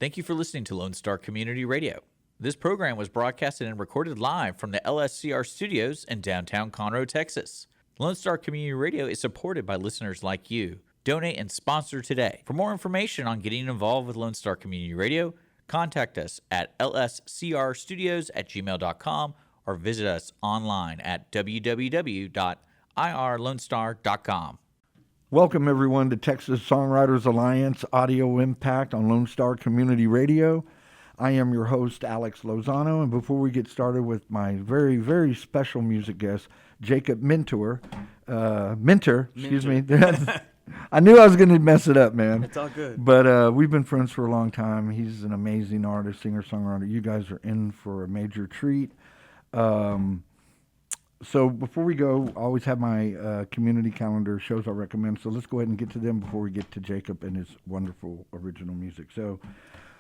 Thank you for listening to Lone Star Community Radio. This program was broadcasted and recorded live from the LSCR studios in downtown Conroe, Texas. Lone Star Community Radio is supported by listeners like you. Donate and sponsor today. For more information on getting involved with Lone Star Community Radio, contact us at lscrstudios@gmail.com or visit us online at www.irlonestar.com. Welcome, everyone, to Texas Songwriters Alliance Audio Impact on Lone Star Community Radio. I am your host, Alex Lozano, and before we get started with my very, very special music guest, Jacob Minter, excuse me. I knew I was going to mess it up, man. It's all good. But we've been friends for a long time. He's an amazing artist, singer-songwriter. You guys are in for a major treat. So before we go, I always have my community calendar, shows I recommend. So let's go ahead and get to them before we get to Jacob and his wonderful original music. So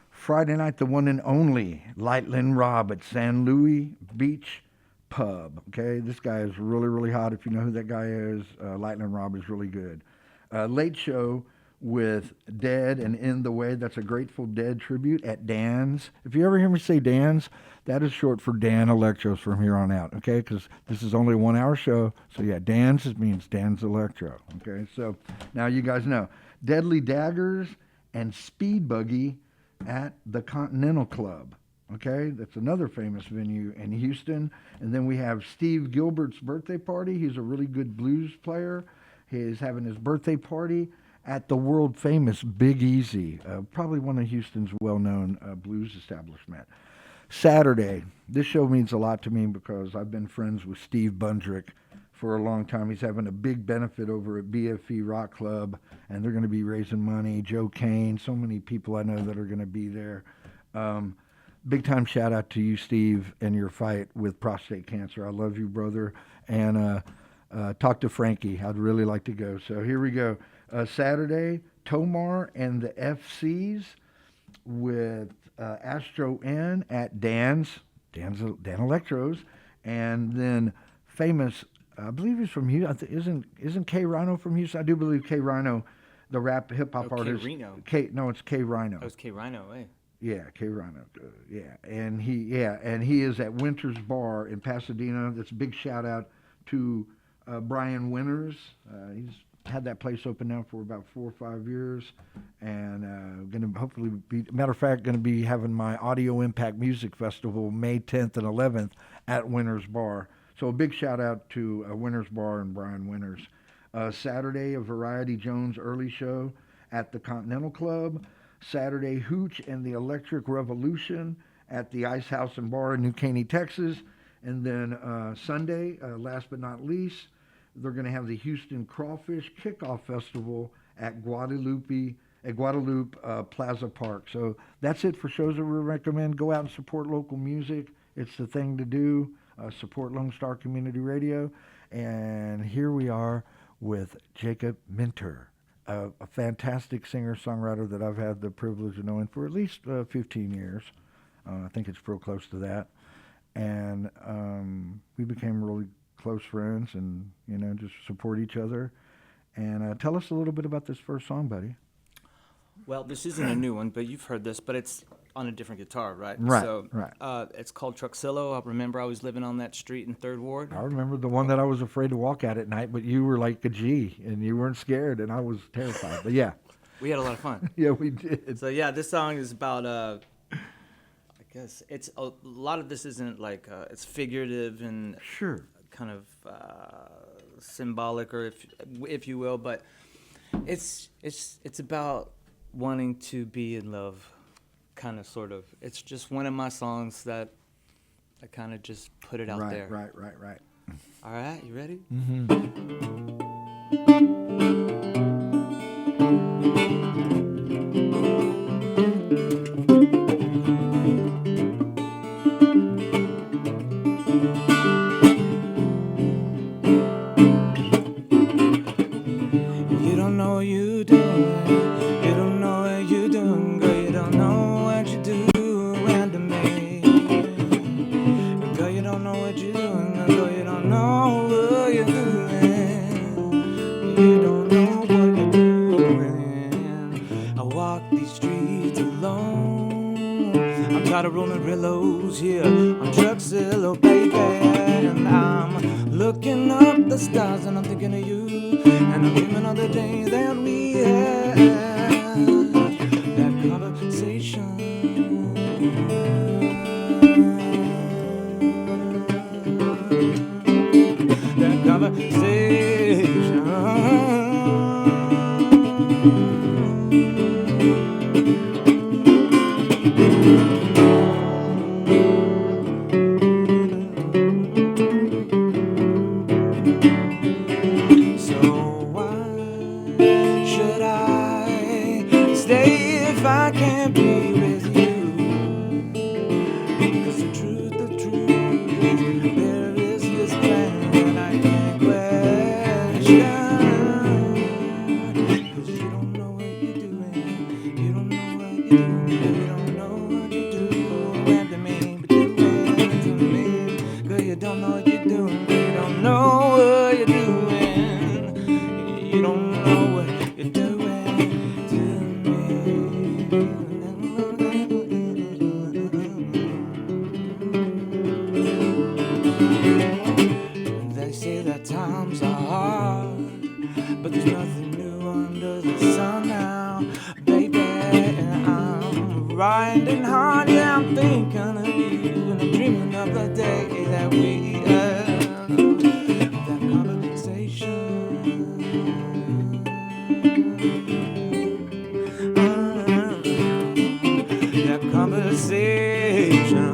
Friday night, the one and only Lightland Rob at San Luis Beach Pub. Okay, this guy is really, really hot. If you know who that guy is, Lightland Rob is really good. Late show with Dead and In the Way. That's a Grateful Dead tribute at Dan's. If you ever hear me say Dan's, that is short for Dan Electros from here on out, okay? Because this is only a 1 hour show. So yeah, Dan's means Dan's Electro, okay? So now you guys know. Deadly Daggers and Speed Buggy at the Continental Club, okay? That's another famous venue in Houston. And then we have Steve Gilbert's birthday party. He's a really good blues player. He's having his birthday party at the world famous Big Easy, probably one of Houston's well-known blues establishment. Saturday, this show means a lot to me because I've been friends with Steve Bundrick for a long time. He's having a big benefit over at BFE Rock Club, and they're going to be raising money. Joe Kane, so many people I know that are going to be there. Big time shout out to you, Steve, and your fight with prostate cancer. I love you, brother. And talk to Frankie. I'd really like to go. So here we go. Saturday, Tomar and the FCs with Astro N at Dan Electros, and then famous, I believe he's from Houston. Isn't K Rhino from Houston? I do believe K Rhino, the rap hip hop artist. Reno. It's K Rhino. That was K Rhino, eh? Yeah, K Rhino. And he is at Winter's Bar in Pasadena. That's a big shout out to Brian Winters. He's had that place open now for about 4 or 5 years, and going to hopefully be, matter of fact, going to be having my Audio Impact Music Festival May 10th and 11th at Winters Bar. So a big shout out to Winters Bar and Brian Winters. Saturday, a Variety Jones early show at the Continental Club. Saturday, Hooch and the Electric Revolution at the Ice House and Bar in New Caney, Texas. And then Sunday, last but not least, they're going to have the Houston Crawfish Kickoff Festival at Guadalupe Plaza Park. So that's it for shows that we recommend. Go out and support local music. It's the thing to do. Support Lone Star Community Radio. And here we are with Jacob Minter, a fantastic singer-songwriter that I've had the privilege of knowing for at least 15 years. I think it's real close to that. And we became really close friends, and just support each other. And tell us a little bit about this first song, buddy. Well, this isn't a new one, but you've heard this, but it's on a different guitar, right? Right. So, right. It's called Truxillo. I remember I was living on that street in 3rd Ward. I remember the one that I was afraid to walk at night, but you were like a G, and you weren't scared, and I was terrified. But yeah, we had a lot of fun. Yeah, we did. So yeah, this song is about I guess it's a lot of this isn't like it's figurative and sure. Kind of symbolic, or if you will, but it's about wanting to be in love, kind of, sort of. It's just one of my songs that I kind of just put it out there. Right. All right, you ready? Mm-hmm. I'm tired of rolling Rillos here on Truxillo, baby. And I'm looking up the stars and I'm thinking of you. And I'm dreaming of the day that we had that conversation. That conversation. So why should I stay if I can't be with you? Because the truth is there is this plan that I can't question. Because you don't know what you're doing. You don't know what you're doing. You don't know what you do. When to me, but do it to me. Cause you don't know what you're doing. You don't know what you're doing. You don't know what you're doing to me. They say that times are hard, but there's nothing new under the sun now, baby. And I'm riding hard, yeah, I'm thinking of you, and I'm dreaming of the day that we had that conversation. That conversation.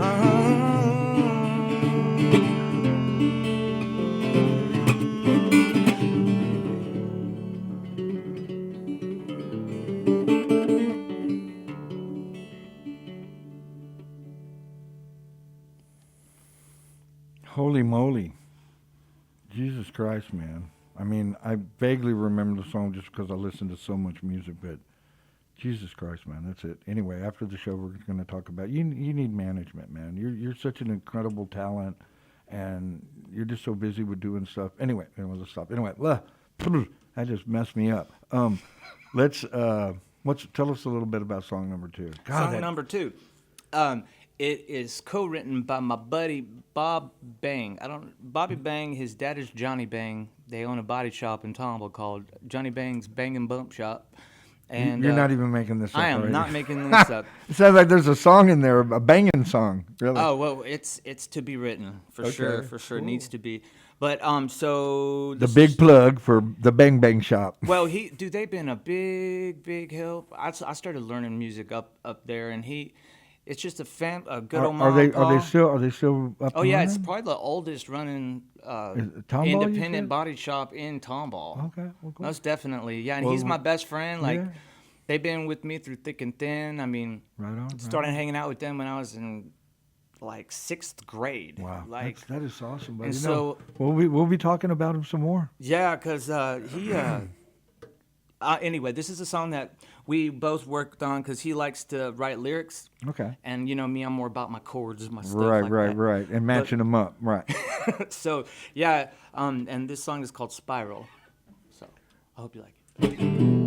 Holy moly. Jesus Christ, man. I mean, I vaguely remember the song just because I listened to so much music, but Jesus Christ, man, that's it. Anyway, after the show, we're going to talk about you need management, man. You're such an incredible talent, and you're just so busy with doing stuff. Anyway, let's stop. Anyway, that just messed me up. Let's tell us a little bit about song number 2. Song number 2. It is co-written by my buddy Bob Bang. Bobby Bang, his dad is Johnny Bang. They own a body shop in Tomball called Johnny Bang's Bang and Bump Shop. And you're not even making this up. I am right? not making this up. It sounds like there's a song in there, a banging song. Really? Oh well, it's to be written for sure. For sure, Cool. It needs to be. But so The big plug for the Bang Bang Shop. Well, they've been a big help. I started learning music up there, and it's just a good old mom. Are they still up? Oh and yeah, running? it's probably the oldest running Tomball, you independent said? body shop in Tomball. Okay, well, cool. Most definitely, yeah. And Well, he's my best friend. Like yeah. they've been with me through thick and thin. I mean, Right on. started hanging out with them when I was in like 6th grade. Wow, Like that is awesome. Buddy. and so we'll be talking about him some more. yeah, because he. Anyway, this is a song that we both worked on because he likes to write lyrics. Okay. And me, I'm more about my chords, my stuff Right, like right, that. right, and matching them up. Right. So yeah, and this song is called Spiral. So I hope you like it.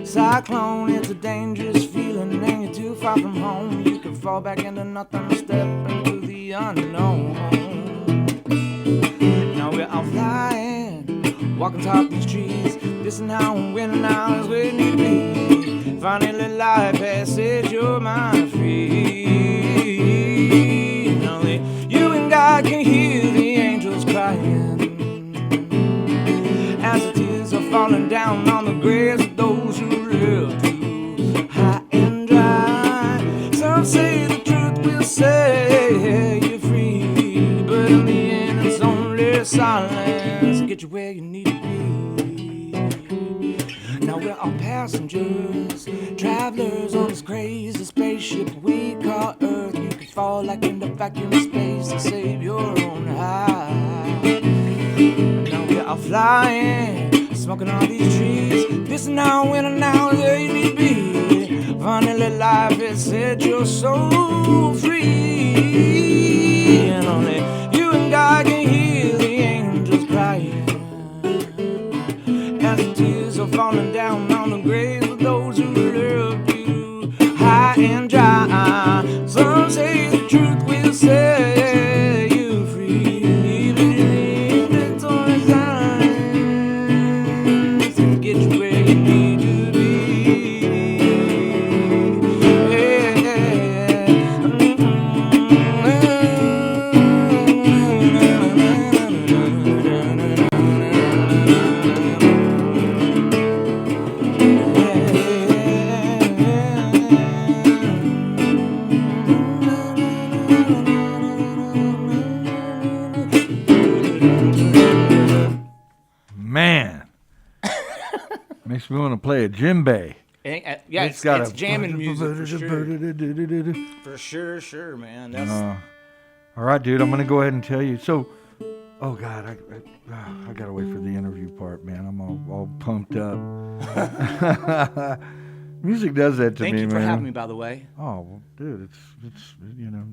Cyclone, it's a dangerous feeling, and you're too far from home. You can fall back into nothing, step into the unknown. Now we're all flying, walking top these trees. This and how and when and now is where you need to be. Finally, life has set your mind free. Only you and God can hear the angels crying as the tears are falling down on the graves of those who live too high and dry. Some say the truth will set you free, but in the end it's only silence to get you where you need to be. Now we're all passengers, travelers on this crazy spaceship we call Earth. You can fall like in the vacuum of space to save your own high. flying, smoking all these trees. This and now, when and now, there you need be. Finally, life has set your soul free. And only you and God can hear the angels crying as the tears are falling down on the graves of those who loved you, high and dry. Some say the truth will set you free. It's only time to get you where you need to be. Man, makes me want to play a djembe. Yeah, it's jamming music for sure, man. That's all right, dude. I'm gonna go ahead and tell you. So, oh God, I gotta wait for the interview part, man. I'm all pumped up. Music does that to me, man. Thank you for having me, by the way. Oh, well, dude, it's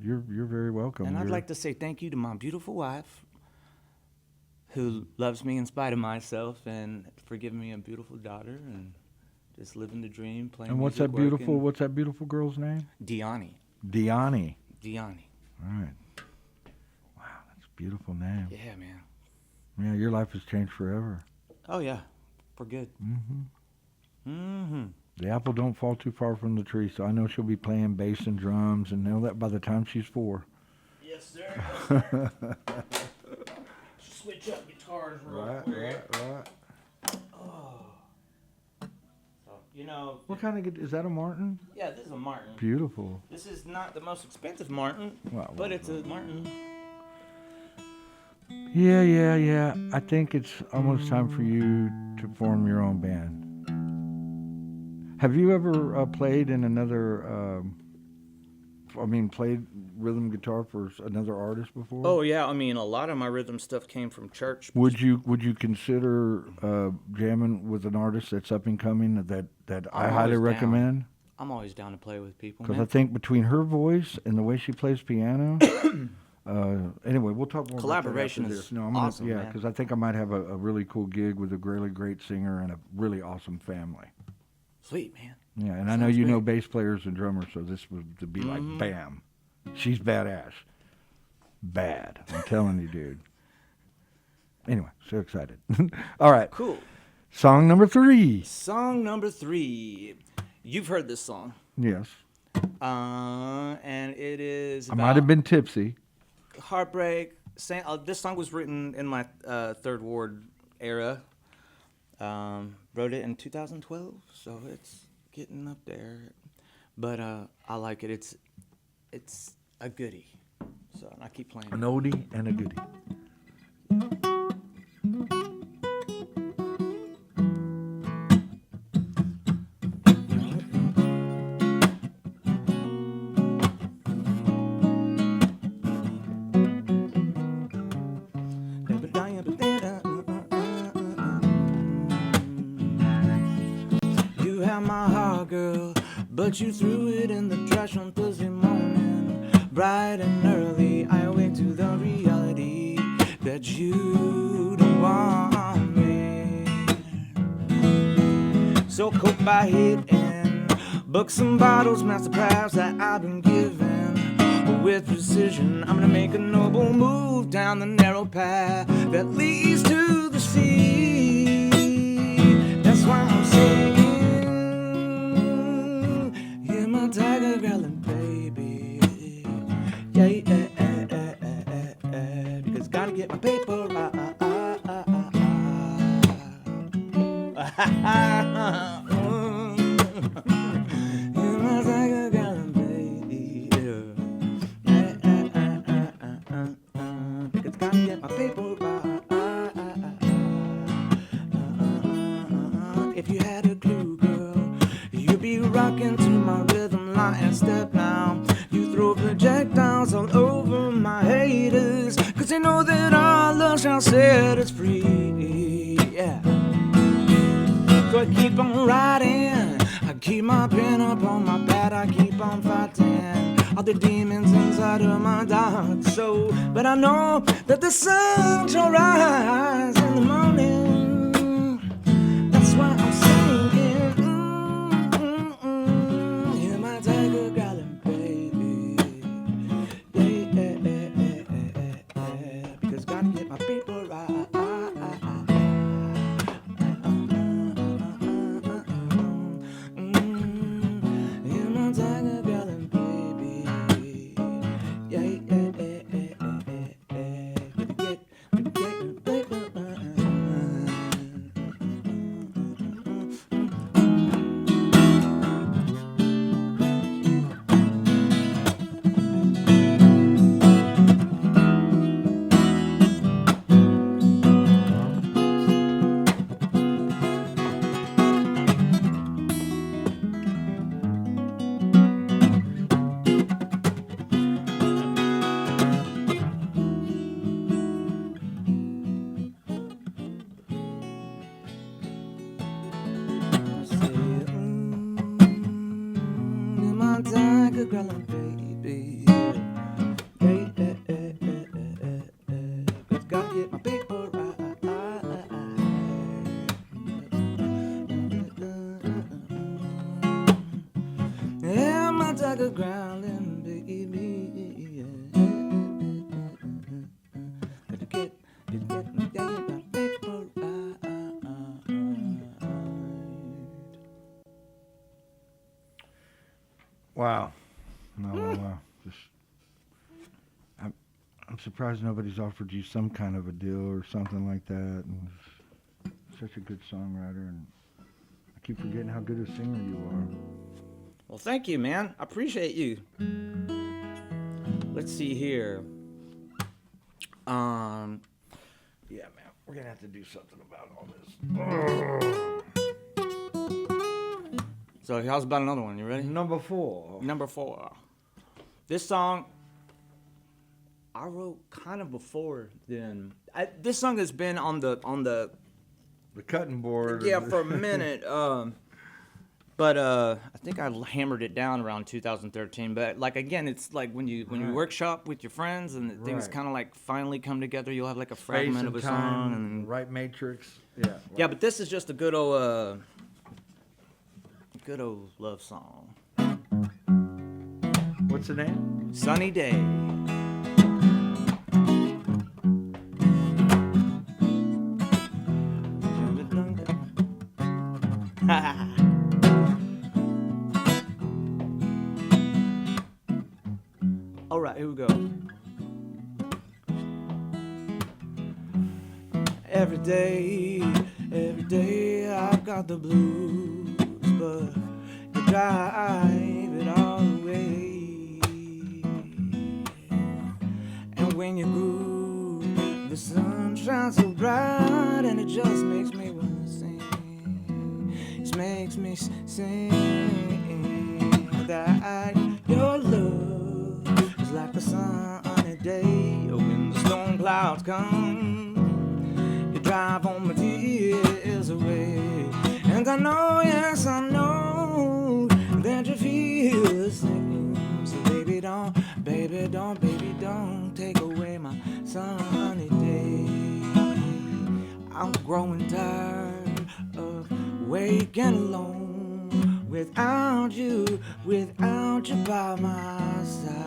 you're very welcome. And I'd like to say thank you to my beautiful wife, who loves me in spite of myself, and for giving me a beautiful daughter, and just living the dream, playing. And what's music, that beautiful girl's name? Deani. Deani. Deani. All right. Wow, that's a beautiful name. Yeah, man. Yeah, your life has changed forever. Oh yeah, for good. The apple don't fall too far from the tree, so I know she'll be playing bass and drums and all that by the time she's 4. Yes, sir. Switch up guitars real quick. Right. Oh. So, you know. What kind of is that? A Martin? Yeah, this is a Martin. Beautiful. This is not the most expensive Martin, but it's a Martin. Yeah. I think it's almost time for you to form your own band. Have you ever played in another? Played rhythm guitar for another artist before? Oh yeah, I mean a lot of my rhythm stuff came from church. Would you consider jamming with an artist that's up and coming that I highly recommend? I'm always down to play with people. Because I think between her voice and the way she plays piano. Anyway, we'll talk more. Collaboration about that is awesome. Yeah, because I think I might have a really cool gig with a really great singer and a really awesome family. Sweet, man. Yeah, and I know you know bass players and drummers, so this would to be like, bam, she's badass. Bad, I'm telling you, dude. Anyway, so excited. All right. Cool. Song number 3. Song number 3. You've heard this song. Yes. And it is about I might have been tipsy. heartbreak. This song was written in my Third Ward era. Wrote it in 2012, so it's getting up there. But I like it. It's a goodie. So I keep playing. An oldie and a goodie. You have my heart, girl, but you threw it in the trash on Thursday morning. Bright and early, I awake to the reality that you don't want me. So cope by hitting, book some bottles, master crafts that I've been given. With precision, I'm gonna make a noble move down the narrow path that leads to the sea. That's why I'm singing, yeah, my tiger growling, baby. Yeah, because gotta get my paper right. Yeah, my tiger growling, baby. Because gotta get my paper right. If you had a clue, girl, you'd be rocking to my rhythm line and step now. You throw projectiles all over my haters, 'cause they know that our love shall set us free. So I keep on riding, I keep my pen up on my pad, I keep on fighting all the demons inside of my dark soul. But I know that the sun shall rise in the morning. That's why I'm singing. Hear my tiger growling, baby. Yeah. Because gotta get my people right. Hear my tiger growling, baby. Yeah. Growling, baby. Get my paper right. Wow. Wow. I'm surprised nobody's offered you some kind of a deal or something like that. And such a good songwriter, and I keep forgetting how good a singer you are. Well, thank you, man. I appreciate you. Let's see here. Yeah, man, we're gonna have to do something about all this. So how's about another one? You ready? Number 4. Number 4. This song I wrote kind of before then. This song has been on the cutting board. Yeah, for a minute. But I think I hammered it down around 2013. But like again, it's like when you workshop with your friends and things kind of like finally come together. You'll have like a fragment of a song and right matrix. Yeah. Yeah, but this is just a good old love song. What's the name? Sunny Day. All right, here we go. Every day I've got the blues, but you drive it all away. And when you groove, the sun shines so bright, and it just makes me wanna sing. It makes me sing that your love is like a sunny day when the storm clouds come. You drive all my tears away, and I know, yes I know that you feel the same. So baby don't take away my sunny day. I'm growing tired of waking alone without you by my side.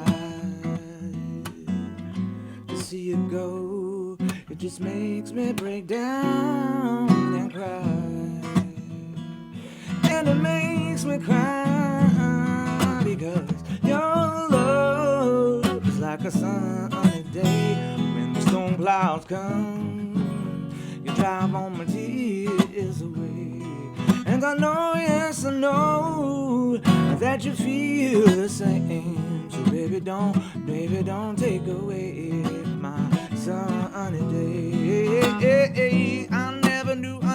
To see you go, it just makes me break down and cry. And it makes me cry because your love is like a sunny day when the storm clouds come. You drive all my tears away, and I know, yes I know that you feel the same. So baby don't take away my sunny day. I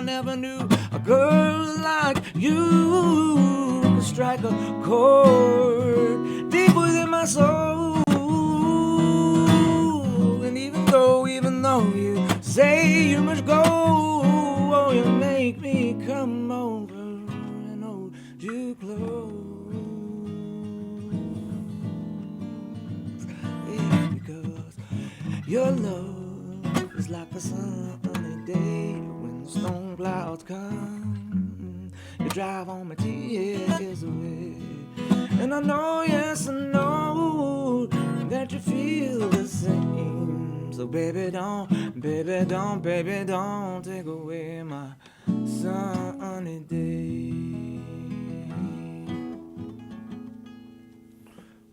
never knew a girl like you could strike a chord deep within my soul. And even though you say you must go, oh, you make me come over Yeah, because your love is like a sunny day when the storm clouds come. You drive all my tears away. And I know, yes, I know that you feel the same. So baby, don't take away my sunny day.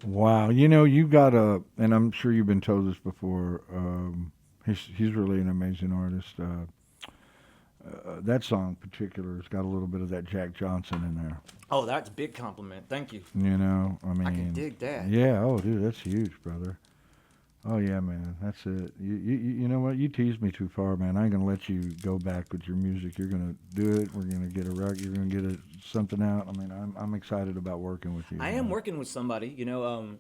Wow, you know, you got and I'm sure you've been told this before. He's really an amazing artist. That song in particular has got a little bit of that Jack Johnson in there. Oh, that's a big compliment. Thank you. You know, I mean, I can dig that. Yeah. Oh, dude, that's huge, brother. Oh yeah, man, that's it. You know what? You teased me too far, man. I ain't gonna let you go back with your music. You're gonna do it. We're gonna get a record. You're gonna get something out. I mean, I'm excited about working with you. I am working with somebody. You know,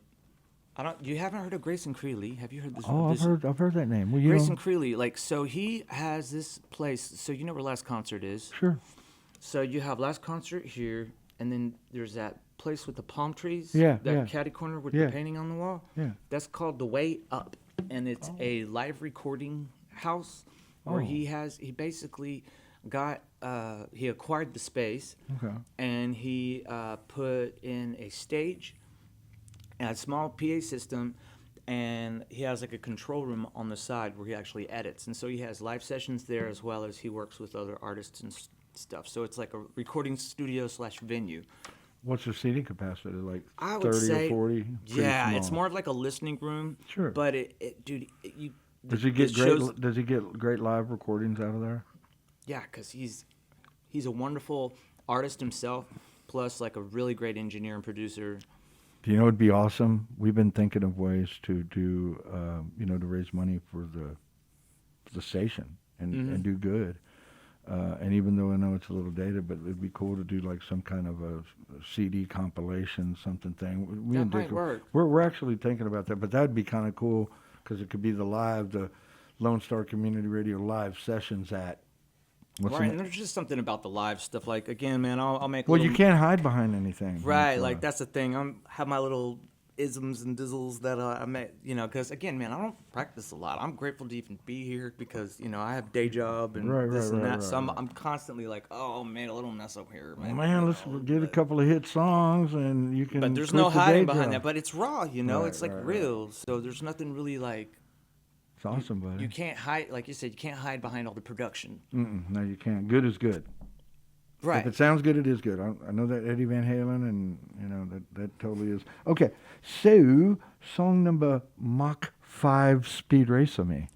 you haven't heard of Grayson Creeley? Have you heard this? Oh, I've heard that name. Well, you Grayson know, Creeley, like, so he has this place. So you know where Last Concert is? sure. So you have Last Concert here, and then there's that place with the palm trees. Yeah, That yeah. catty corner with Yeah. the painting on the wall. Yeah. That's called The Way Up, and it's a live recording house where Oh. he basically got he acquired the space. Okay. And he put in a stage, and a small PA system, and he has like a control room on the side where he actually edits. And so he has live sessions there as well as he works with other artists and stuff. So it's like a recording studio / venue. What's the seating capacity? Like I would 30 say, or 40? Pretty yeah, it's small. more of like a listening room. Sure. But dude, Does he get it great? shows- Does he get great live recordings out of there? Yeah, because he's a wonderful artist himself, plus like a really great engineer and producer. Do you know it'd be awesome? We've been thinking of ways to do, to raise money for the station and do good. And even though I know it's a little dated, but it'd be cool to do like some kind of a CD compilation, something thing. That might work. We're actually thinking about that, but that'd be kind of cool because it could be the Lone Star Community Radio live sessions at. What's Right, the and there's just something about the live stuff. Like, again, man, I'll make. Well, you can't hide behind anything. Right, like that's the thing. Have my little isms and dizzles that I met, because again, man, I don't practice a lot. I'm grateful to even be here because I have day job and this and that. So I'm constantly like, oh man, a little mess up here, man. Man, let's get a couple of hit songs and you can. But there's quit no the hiding day behind job. that. But it's raw, Right, it's like right. real. So there's nothing really like. It's awesome, buddy. You can't hide, like you said, you can't hide behind all the production. No, you can't. Good is good. Right. If it sounds good, it is good. I know that Eddie Van Halen, and that totally is. Okay, so song number Mach 5 Speed Racer Me.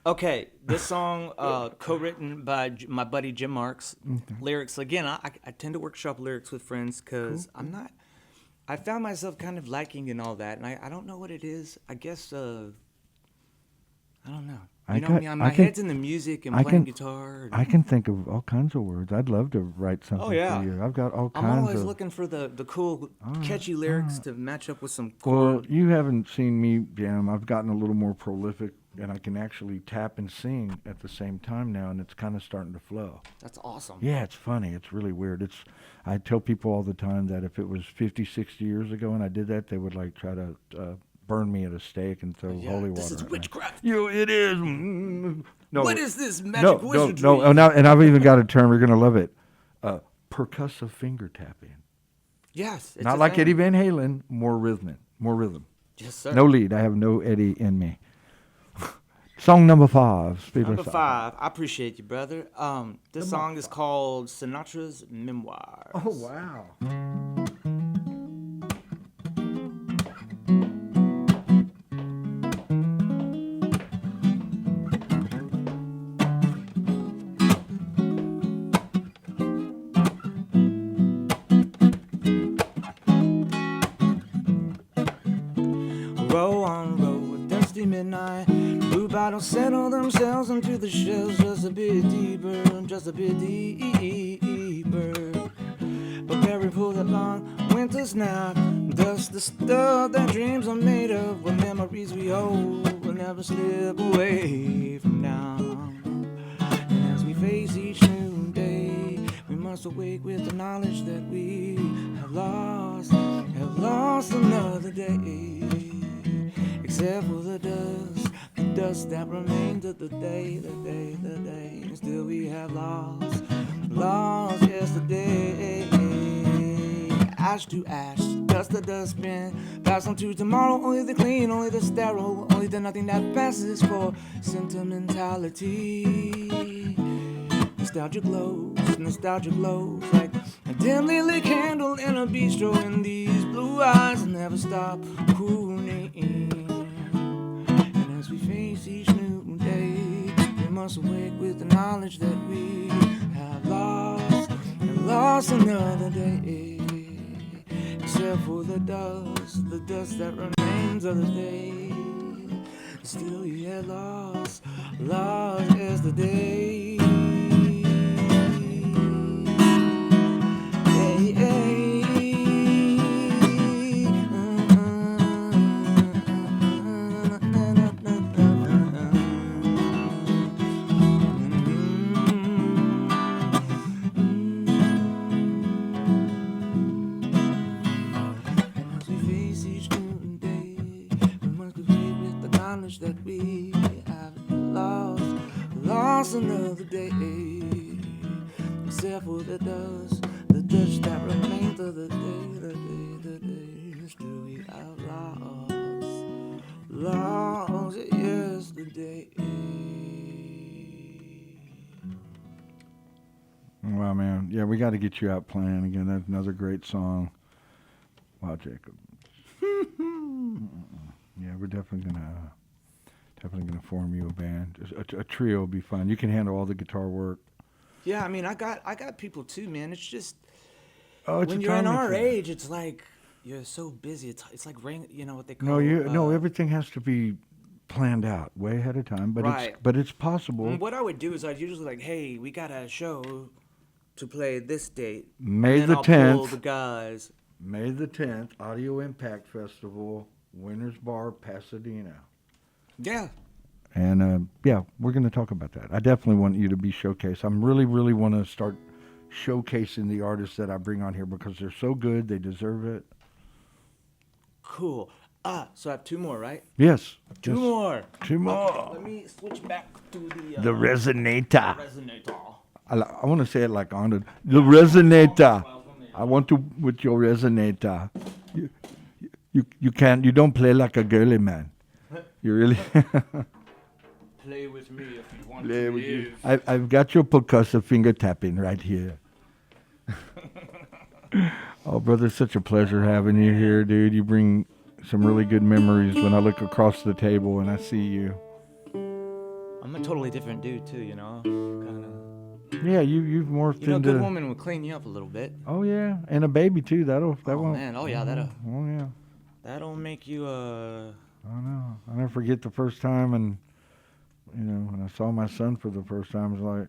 Okay, this song co-written by my buddy Jim Marks. Lyrics, again, I tend to workshop lyrics with friends because I found myself kind of lacking in all that, and I don't know what it is. I guess, I don't know. My head's in the music and playing guitar. I can think of all kinds of words. I'd love to write something for you. I've got all kinds of... I'm always looking for the cool, catchy lyrics to match up with some chord. Well, you haven't seen me jam. I've gotten a little more prolific, and I can actually tap and sing at the same time now, and it's kind of starting to flow. That's awesome. Yeah, it's funny. It's really weird. I tell people all the time that if it was 50, 60 years ago and I did that, they would try to burn me at a stake and throw holy water. This is at me. witchcraft. It is. No. What is this magic wizardry? No. Oh, now, and I've even got a term. You're gonna love it. Percussive finger tapping. Yes. It's Not a like thing. Eddie Van Halen. More rhythm. Yes, sir. No lead. I have no Eddie in me. Song number 5. Speed Number Racer. 5. I appreciate you, brother. This song is called Sinatra's Memoirs. Oh wow. Row on row, a dusty midnight. Blue bottles settle themselves into the shells just a bit deeper, just a bit deeper. Preparing for the long winter's nap. Dust the stuff that dreams are made of, what memories we hold will never slip away from now. And as we face each new day, we must must awake with the knowledge that we have lost another day. Except for the dust that remains of the day. Still we have lost yesterday. Ash to ash, dust to dustbin, pass on to tomorrow. Only the clean, only the sterile, only the nothing that passes for sentimentality. Nostalgia glows like a dimly lit candle in a bistro, and these blue eyes never stop cooling. And as we face each new day, we must awake with the knowledge that we have lost another day. Except for the dust that remains of the day. Still we had lost yesterday. That we have lost another day. Except for the dust that remains of the day. Still we have lost yesterday. Wow, man. Yeah, we got to get you out playing again. That's another great song. Wow, Jacob. Yeah, we're definitely gonna form you a band. A trio would be fun. You can handle all the guitar work. Yeah, I mean, I got people too, man. It's just It's when a you're in timing our thing. age, it's like you're so busy. It's like rain. You know what they call? No, everything has to be planned out way ahead of time. But Right. it's possible. What I would do is I'd usually like, hey, we got a show to play this date. May and the then I'll pull 10th. the guys. May the 10th, Audio Impact Festival, Winners Bar, Pasadena. Yeah. And yeah, we're going to talk about that. I definitely want you to be showcased. I'm really want to start showcasing the artists that I bring on here because they're so good. They deserve it. Cool. So I have two more, right? Yes. Two yes. more. Two more. Okay, let me switch back to the The resonator. resonator. I want to say it like on the resonator. I want to with your resonator. You can't. You don't play like a girly man. You really. Play with me if you want play to with you. live. I've got your percussive finger tapping right here. Oh, brother, it's such a pleasure having you here, dude. You bring some really good memories when I look across the table and I see you. I'm a totally different dude too, you know. Kind of. Yeah, you've morphed You know, a into. good woman will clean you up a little bit. Oh yeah, and a baby too. That Oh won't. man, oh yeah, that'll Oh yeah. make you I know. I'll never forget the first time, and when I saw my son for the first time, it was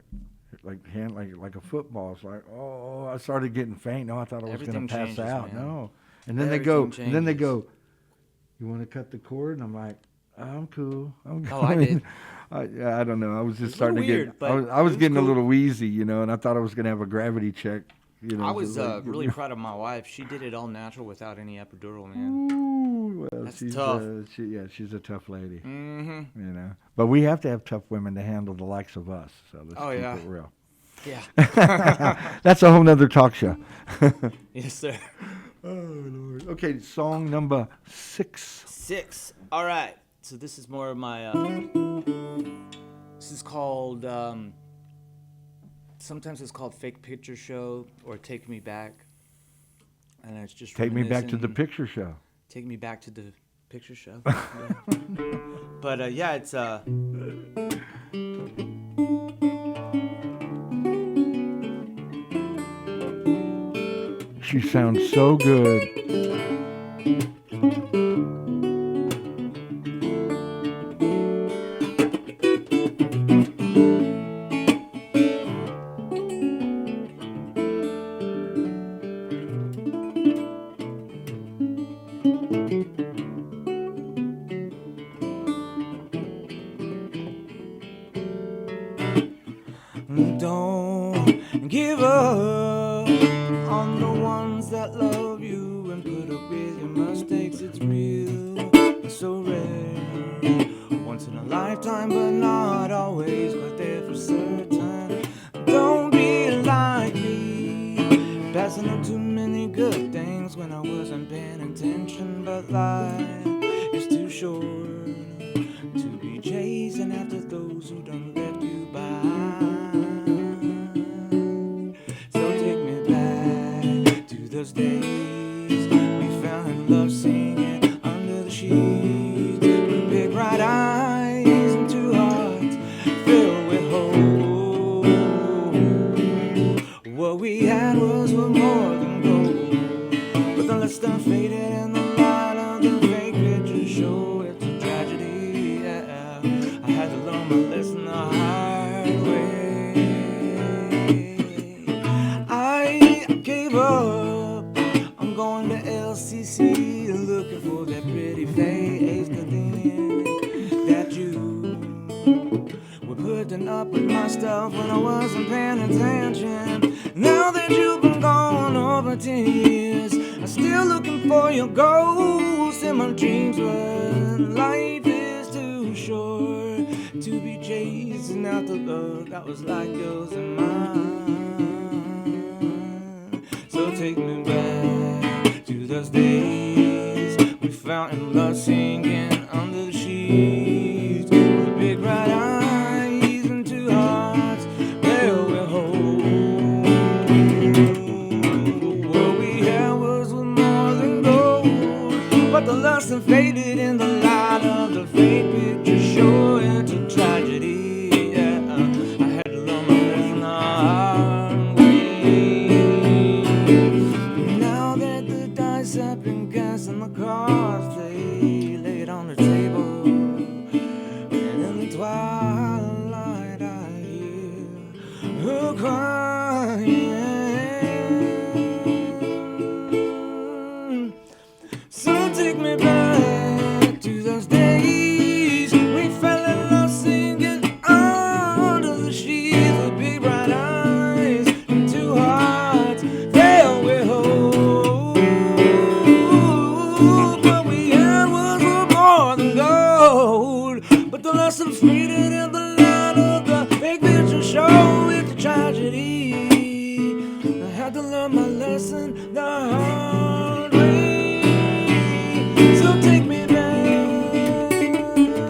like a football. It's like, oh, I started getting faint. No, I thought I was going Everything to pass changes, out. man. No, and then they go, you want to cut the cord? And I'm like, I'm cool. I'm Oh, I did. I don't know. I was just It's a starting to little get. weird, but I was it was getting a cool. little wheezy, and I thought I was going to have a gravity check. I was just like, really proud of my wife. She did it all natural without any epidural, man. Ooh, well, That's she's tough. She's a tough lady. Mm-hmm. But we have to have tough women to handle the likes of us. So let's keep yeah. it real. Yeah. That's a whole nother talk show. Yes, sir. Oh Lord. Okay, song number 6. 6. All right. So this is more of my. This is called. Sometimes it's called Fake Picture Show or Take Me Back, and it's just Take me back to the reminiscing- picture show. Take me back to the picture show. Yeah. But yeah, it's She sounds so good. don't and give up on the ones that love you and put up with your mistakes. It's real and so rare, once in a lifetime, but not always, but there for certain. Don't be like me, passing up too many good things when I wasn't paying attention. But life is too short to be chasing after those who done left you behind. So take me back to those days we fell in love, singing under the sheets, with big bright eyes and two hearts filled with hope. What we had was more than gold, but the lust done faded and the light of the fake picture showed. It's a tragedy, yeah. I had to learn my lesson the hard way. I gave up. I'm going to LCC, looking for that pretty face, that you were putting up with my stuff when I wasn't paying attention. Now that you've been gone over 10 years, I'm still looking for your ghost in my dreams. But life is too short to be chasing out the love that was like yours and mine. So take me back to those days we found in love, singing under the sheets, with big bright eyes and two hearts filled with hope. What we had was more than gold, but the lust had faded in the light of the fake picture show. It's a tragedy, yeah. I had to learn my lesson the hard way. Now that the dice have been cast and the cards they laid on the table, and in the twilight I hear her crying. So take me back to those days we fell in love, singing under the sheets, with big bright eyes and two hearts filled with hope. What we had was more than gold, but the lust had faded in the light of the fake picture show. It's a tragedy. I had to learn my lesson the hard way. So take me back. Take me back.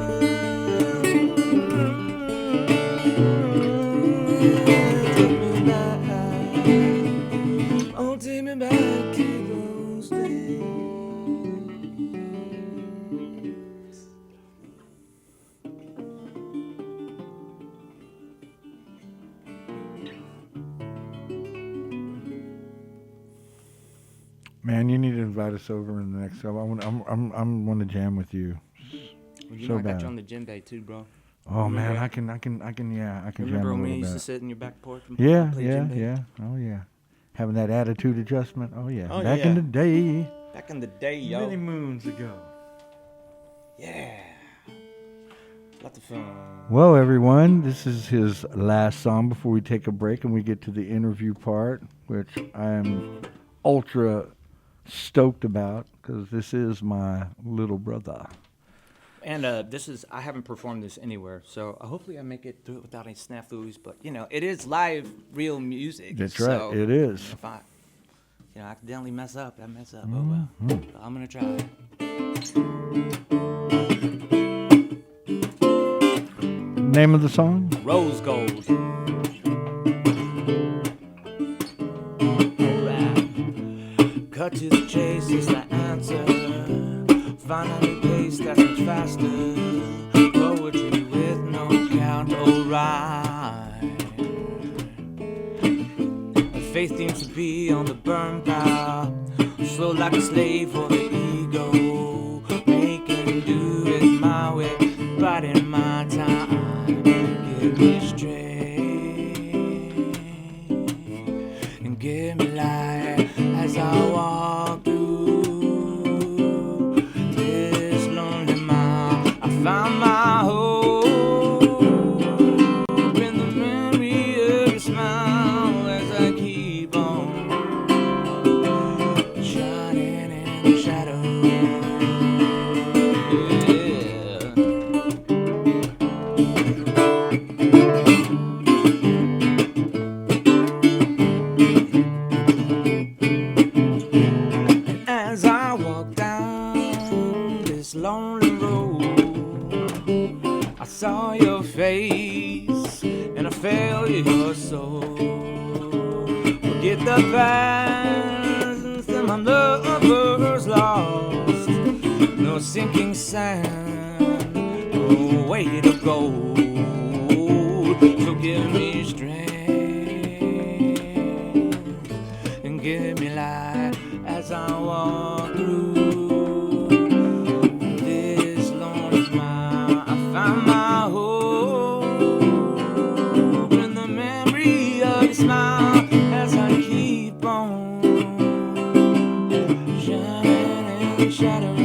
Oh, take me back to those days. Man, you need to invite us over in the next show. I want to jam with you. Well, you So know I got bad. you on the djembe too, bro. Oh Remember- man, I can jam a Remember when we little used to bit. sit in your back porch and Yeah, play yeah, djembe? yeah. Oh yeah, having that attitude adjustment. Oh yeah, Oh, back yeah. in the day, Back in the day, yo. many moons ago. Yeah. Lots of fun. Well, everyone, this is his last song before we take a break and we get to the interview part, which I am ultra stoked about because this is my little brother. And this is, I haven't performed this anywhere, so hopefully I make it through it without any snafus. But, you know, it is live, real music. That's so right, it is. If I, accidentally mess up, I mess up. Oh, well. But I'm going to try. Name of the song? Rose gold. Alright. Cut to the chase is the answer. Find a new pace that's much faster. Poetry with no count. Alright. Faith seems to be on the burn pile. Slow like a slave for the ego. Making do it my way. Biding my time. Get me straight. And give me light as I walk through this lonely mile. I found my hope in the memory of your smile. your soul. Forget the past and my lovers lost. No sinking sand, no way to go. So give me strength and give me life as I walk through this lonely mile. I find my hope in the memory of your smile as I keep on shining in the shadows.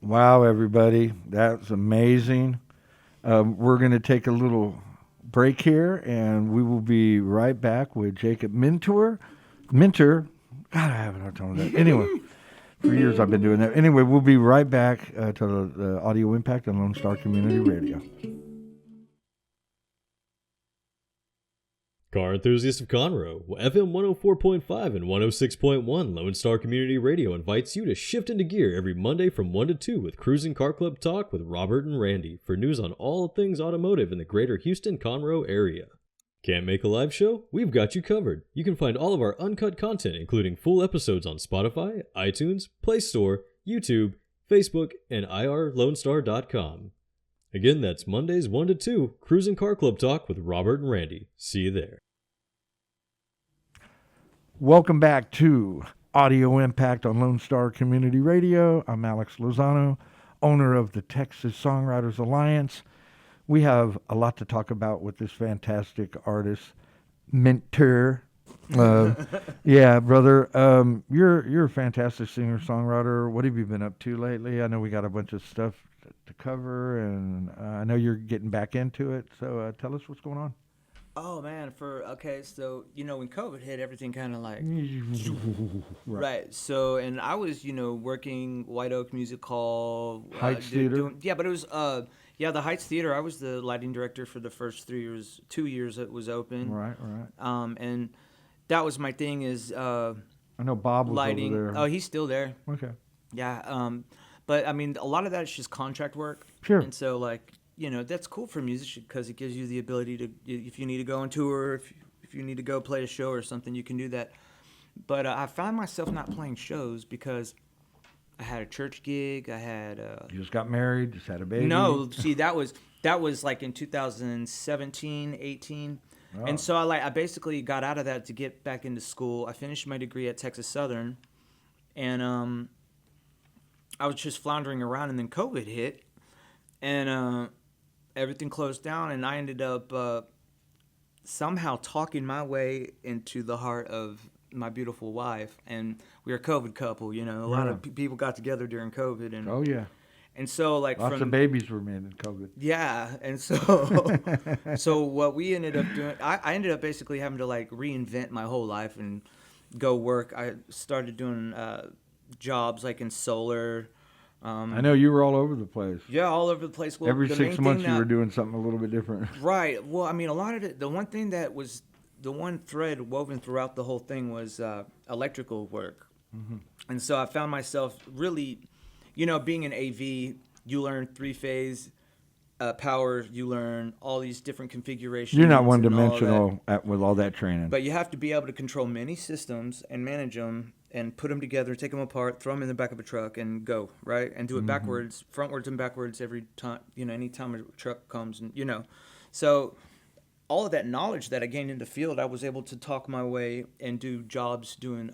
Wow, everybody, that's amazing. We're going to take a little break here, and we will be right back with Jacob Minter. God, I have a hard time with that. Anyway, for years I've been doing that. Anyway, we'll be right back to the Audio Impact on Lone Star Community Radio. Car enthusiasts of Conroe, FM 104.5 and 106.1 Lone Star Community Radio invites you to shift into gear every Monday from 1 to 2 with Cruising Car Club Talk with Robert and Randy for news on all things automotive in the greater Houston-Conroe area. Can't make a live show? We've got you covered. You can find all of our uncut content, including full episodes on Spotify, iTunes, Play Store, YouTube, Facebook, and irlonestar.com. Again, that's Mondays 1 to 2, Cruising Car Club Talk with Robert and Randy. See you there. Welcome back to Audio Impact on Lone Star Community Radio. I'm Alex Lozano, owner of the Texas Songwriters Alliance. We have a lot to talk about with this fantastic artist, Minter. Yeah, brother. You're a fantastic singer-songwriter. What have you been up to lately? I know we got a bunch of stuff to cover, and I know you're getting back into it. So tell us what's going on. Oh man, so when COVID hit, everything kind of like right. So and I was working White Oak Music Hall, Heights Theater. But it was the Heights Theater. I was the lighting director for the first 2 years it was open. Right. And that was my thing is I know Bob was lighting. over there. Oh, he's still there. Okay. Yeah. But I mean, a lot of that is just contract work. Sure. And so that's cool for musicians because it gives you the ability to, if you need to go on tour, if you need to go play a show or something, you can do that. But I found myself not playing shows because I had a church gig. I had you just got married, just had a baby. No, see that was like in 2017, 18. Oh. And so I basically got out of that to get back into school. I finished my degree at Texas Southern, and I was just floundering around, and then COVID hit, and everything closed down, and I ended up somehow talking my way into the heart of my beautiful wife, and we were a COVID couple. A lot of people got together during COVID, and oh yeah, and so lots of babies were made in COVID. Yeah, and so so what we ended up doing, I ended up basically having to reinvent my whole life and go work. I started doing jobs in solar. I know you were all over the place. Yeah, all over the place. Well, every 6 months you were doing something a little bit different. Right. Well, I mean, a lot of it. The one thing that was the one thread woven throughout the whole thing was electrical work, and so I found myself really, being an AV, you learn 3-phase power. You learn all these different configurations. You're not one-dimensional with all that training. But you have to be able to control many systems and manage them and put them together, take them apart, throw them in the back of a truck, and go, right? And do it backwards, frontwards and backwards every time, any time a truck comes. And so all of that knowledge that I gained in the field, I was able to talk my way and do jobs doing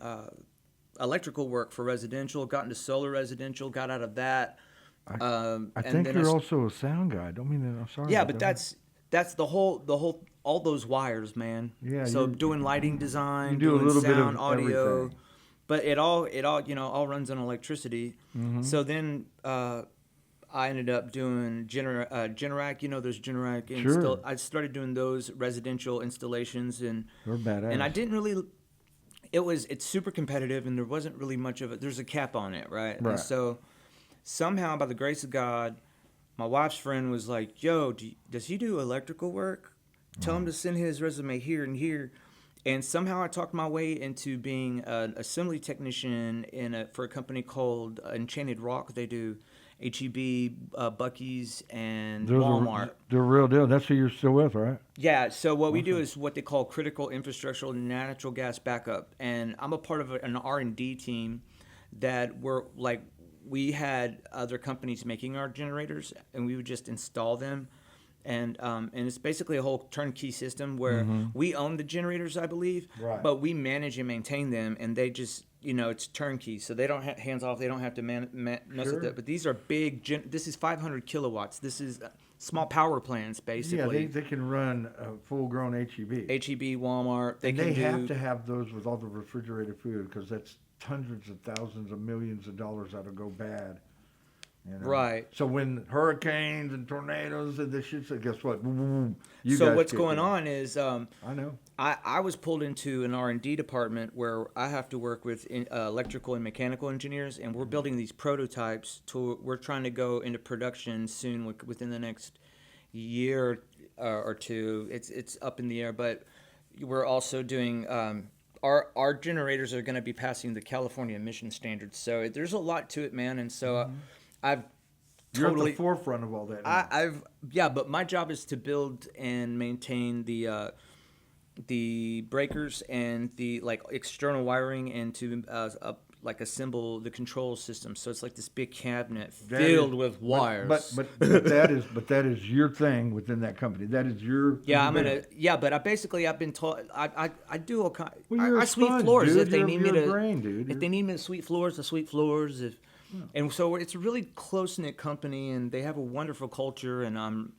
electrical work for residential, got into solar residential, got out of that. I think you're also a sound guy. Don't mean that. I'm sorry. Yeah, but that's the whole all those wires, man. Yeah, So you- doing lighting design, you do a doing little bit sound, of audio, everything. but it all all runs on electricity. So then I ended up doing Generac. There's Generac. Sure. I started doing those residential installations, and They're badass. and I didn't really. It's super competitive, and there wasn't really much of it. There's a cap on it, right? Right. And so somehow, by the grace of God, my wife's friend was like, "Yo, does he do electrical work? Tell him to send his resume here and here." And somehow I talked my way into being an assembly technician for a company called Enchanted Rock. They do HEB, Buc-ee's, and Walmart. They're real deal. That's who you're still with, right? Yeah, so what we do is what they call critical infrastructure natural gas backup, and I'm a part of an R&D team that we had other companies making our generators, and we would just install them, and it's basically a whole turnkey system where we own the generators, I believe, Right. but we manage and maintain them, and they just it's turnkey, so they don't have hands off. They don't have to mess with it. But these are big. This is 500 kilowatts. This is small power plants, basically. Yeah, they can run a full-grown HEB. HEB, Walmart. They have to have those with all the refrigerated food because that's hundreds of thousands of millions of dollars that'll go bad. Right. So when hurricanes and tornadoes and this shit, so guess what? You So guys what's kick going in. on is I know. I was pulled into an R&D department where I have to work with electrical and mechanical engineers, and we're building these prototypes. We're trying to go into production soon, within the next year or two. It's up in the air, but we're also doing. Our generators are going to be passing the California emission standards, so there's a lot to it, man. And so I've You're totally at the forefront of all that. now. but my job is to build and maintain the breakers and the external wiring, and to assemble the control system. So it's like this big cabinet filled with wires. But that is your thing within that company. That is your. But I've been taught I do all kind. Well, you're I a sweep sponge, floors dude. if they need me You're a to. brain, dude. If they need me to sweep floors, I sweep floors. And so it's a really close knit company, and they have a wonderful culture. And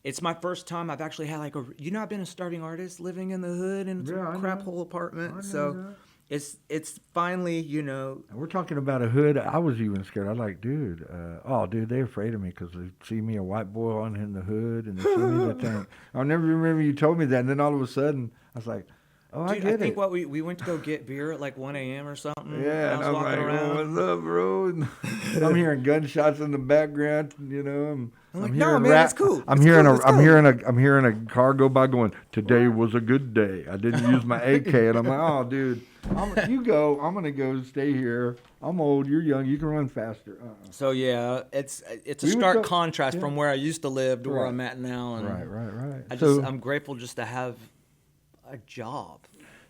it's my first time I've actually had I've been a starving artist living in the hood in a crap hole apartment. So it's finally And we're talking about a hood. I was even scared. I was like, dude, they're afraid of me because they see me, a white boy on in the hood, and they see me that thing. I'll never remember you told me that, and then all of a sudden, I was like, oh, Dude, I get I think it. we went to go get beer at 1 a.m. or something. Yeah, and and I'm like, oh, what's up, bro? And I'm hearing gunshots in the background. I'm like, hearing no, man, it's cool. I'm It's hearing cool. It's I'm cool. hearing a car go by going, today was a good day. I didn't use my AK, and I'm like, oh, dude, you go. I'm gonna go stay here. I'm old. You're young. You can run faster. So yeah, it's a We would stark go- contrast yeah. from where I used to live to where Right. I'm at now. And Right. I'm grateful just to have a job.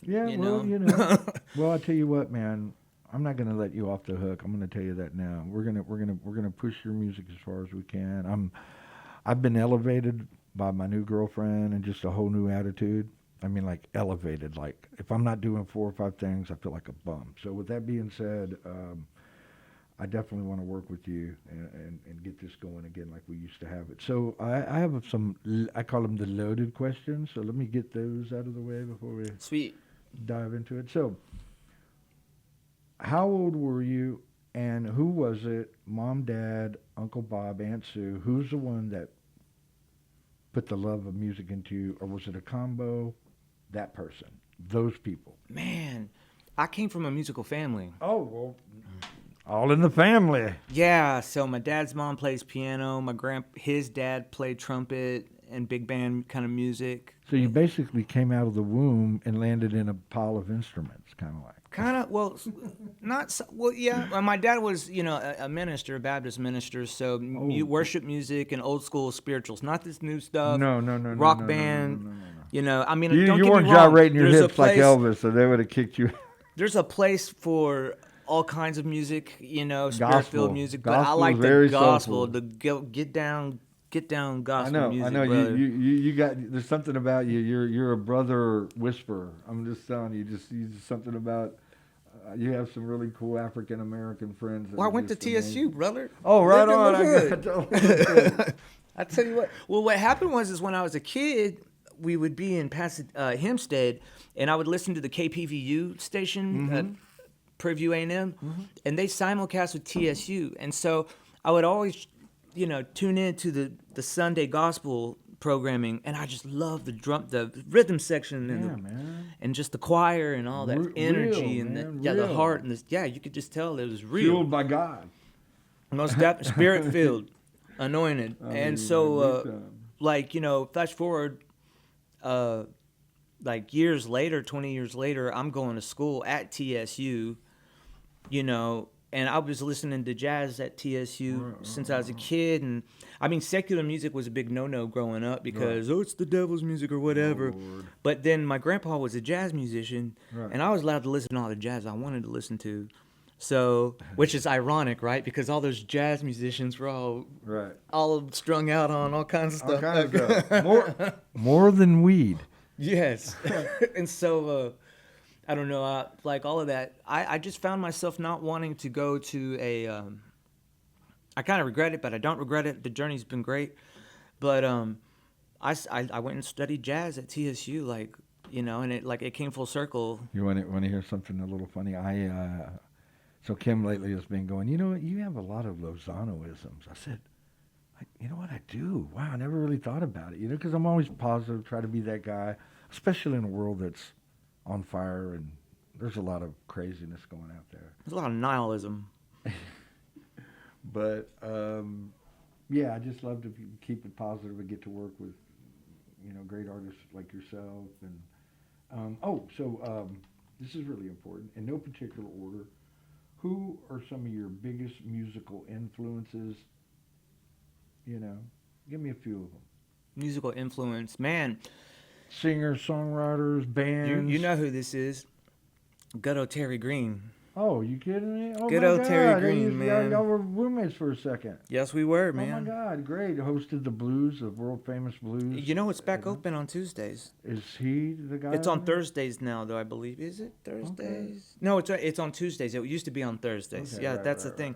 Yeah, you well, know? Well, I tell you what, man. I'm not gonna let you off the hook. I'm gonna tell you that now. We're gonna push your music as far as we can. I've been elevated by my new girlfriend and just a whole new attitude. I mean, elevated. If I'm not doing 4 or 5 things, I feel like a bum. So with that being said, I definitely want to work with you and get this going again like we used to have it. So I have some, I call them the loaded questions. So let me get those out of the way before we Sweet. dive into it. So, how old were you, and who was it? Mom, Dad, Uncle Bob, Aunt Sue. Who's the one that put the love of music into you, or was it a combo? That person, those people. Man, I came from a musical family. Oh well, all in the family. Yeah, so my dad's mom plays piano. His dad played trumpet and big band kind of music. So you basically came out of the womb and landed in a pile of instruments, kind of like. Yeah. My dad was, a minister, a Baptist minister. So worship music and old school spirituals, not this new stuff. No. Rock band. I mean, You don't get weren't me wrong. gyrating your There's a hips like place- Elvis, so they would have kicked you. There's a place for all kinds of music, Gospel. spirit-filled music, but I Gospel like is very the gospel, soulful. the get down gospel I music, know. brother. You got. There's something about you. You're a brother whisperer. I'm just telling you. Just something about. You have some really cool African American friends. that Well, I are went to just TSU, amazing. brother. Oh, right Lived in on. the I hood. got. I tell you what. Well, what happened was when I was a kid, we would be in Hempstead, and I would listen to the KPVU station, Prairie View A&M, and they simulcast with TSU. And so I would always, tune in to the Sunday gospel programming, and I just love the rhythm section, and just the choir and all that energy, and the heart, and you could just tell it was real. Fueled by God. Most spirit filled, anointed. And so, flash forward, years later, 20 years later, I'm going to school at TSU, and I was listening to jazz at TSU since I was a kid. And I mean, secular music was a big no-no growing up because, it's the devil's music or whatever. But then my grandpa was a jazz musician, and I was allowed to listen to all the jazz I wanted to listen to. So, which is ironic, right? Because all those jazz musicians were all strung out on all kinds of stuff. All kinds of stuff. More than weed. Yes. And so, I don't know, all of that. I just found myself not wanting to go to I kind of regret it, but I don't regret it. The journey's been great. But I went and studied jazz at TSU, and it came full circle. You want to hear something a little funny? So Kim lately has been going, you have a lot of Lozano-isms. I said, you know what, I do. Wow, I never really thought about it, because I'm always positive, try to be that guy, especially in a world that's on fire and there's a lot of craziness going out there. There's a lot of nihilism. But, I just love to keep it positive and get to work with, great artists like yourself. And this is really important. In no particular order, who are some of your biggest musical influences? Give me a few of them. Musical influence, man. Singers, songwriters, bands. You know who this is? Good old Terry Green. Oh, you kidding me? Oh, Good my old God. Terry Green, man. Y'all were roommates for a second. Yes, we were, man. Oh, my God. Great. Hosted the blues, the world-famous blues. It's back open on Tuesdays. Is he the guy? It's on Thursdays now, though, I believe. Is it Thursdays? Okay. No, it's on Tuesdays. It used to be on Thursdays. Okay, Yeah, that's the thing.